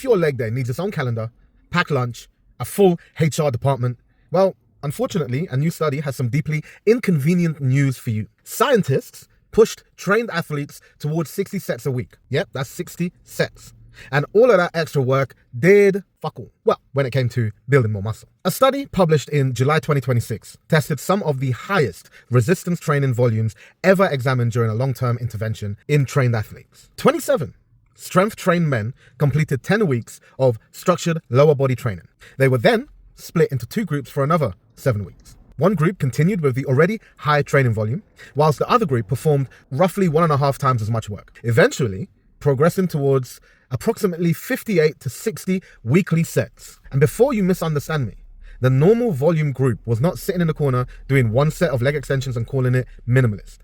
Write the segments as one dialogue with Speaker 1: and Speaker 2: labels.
Speaker 1: If your leg day needs its own calendar, packed lunch, a full HR department, well, unfortunately, a new study has some deeply inconvenient news for you. Scientists pushed trained athletes towards 60 sets a week. Yep, that's 60 sets. And all of that extra work did fuck all. Well, when it came to building more muscle. A study published in July 2026 tested some of the highest resistance training volumes ever examined during a long-term intervention in trained athletes. 27 strength-trained men completed 10 weeks of structured lower body training. They were then split into 2 groups for another 7 weeks. One group continued with the already high training volume, whilst the other group performed roughly 1.5 times as much work, eventually progressing towards approximately 58 to 60 weekly sets. And before you misunderstand me, the normal volume group was not sitting in the corner doing 1 set of leg extensions and calling it minimalist.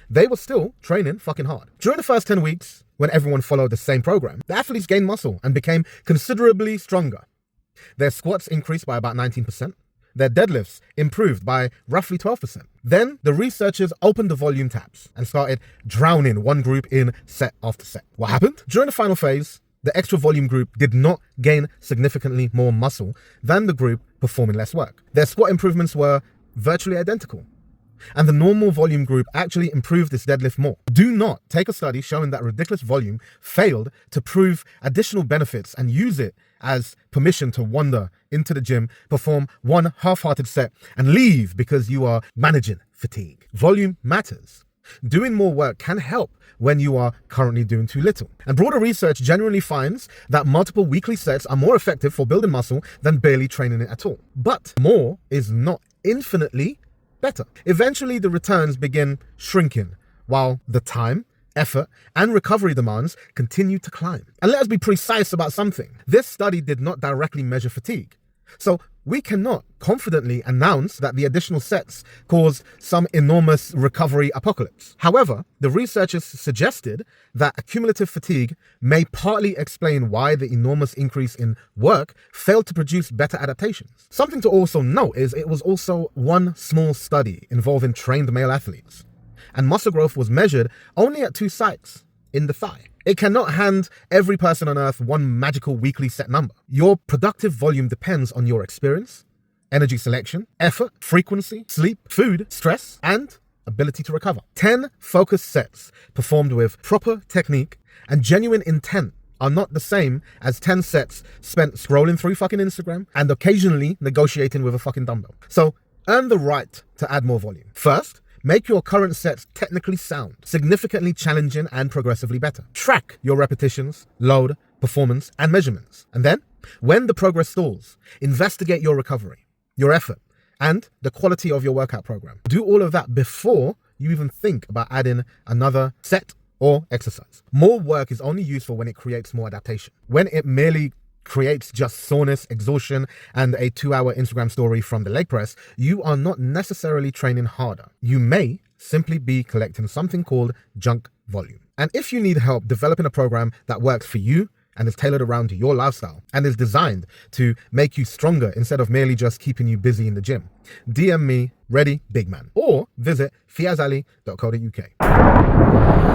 Speaker 1: They were still training fucking hard. During the first 10 weeks, when everyone followed the same program, the athletes gained muscle and became considerably stronger. Their squats increased by about 19%. Their deadlifts improved by roughly 12%. Then the researchers opened the volume taps and started drowning one group in set after set. What happened? During the final phase, the extra volume group did not gain significantly more muscle than the group performing less work. Their squat improvements were virtually identical. And the normal volume group actually improved its deadlift more. Do not take a study showing that ridiculous volume failed to prove additional benefits and use it as permission to wander into the gym, perform one half-hearted set, and leave because you are managing fatigue. Volume matters. Doing more work can help when you are currently doing too little. And broader research generally finds that multiple weekly sets are more effective for building muscle than barely training it at all. But more is not infinitely better. Eventually, the returns begin shrinking, while the time, effort, and recovery demands continue to climb. And let us be precise about something. This study did not directly measure fatigue. So we cannot confidently announce that the additional sets caused some enormous recovery apocalypse. However, the researchers suggested that accumulative fatigue may partly explain why the enormous increase in work failed to produce better adaptations. Something to also note is it was also one small study involving trained male athletes, and muscle growth was measured only at 2 sites in the thigh. It cannot hand every person on earth one magical weekly set number. Your productive volume depends on your experience, energy selection, effort, frequency, sleep, food, stress, and ability to recover. 10 focused sets performed with proper technique and genuine intent are not the same as 10 sets spent scrolling through fucking Instagram and occasionally negotiating with a fucking dumbbell. So earn the right to add more volume. First, make your current sets technically sound, significantly challenging, and progressively better. Track your repetitions, load, performance, and measurements. And then, when the progress stalls, investigate your recovery, your effort, and the quality of your workout program. Do all of that before you even think about adding another set or exercise. More work is only useful when it creates more adaptation. When it merely creates just soreness, exhaustion, and a 2-hour Instagram story from the leg press, you are not necessarily training harder. You may simply be collecting something called junk volume. And if you need help developing a program that works for you and is tailored around your lifestyle and is designed to make you stronger instead of merely just keeping you busy in the gym, DM me, Ready Big Man, or visit fiazali.co.uk.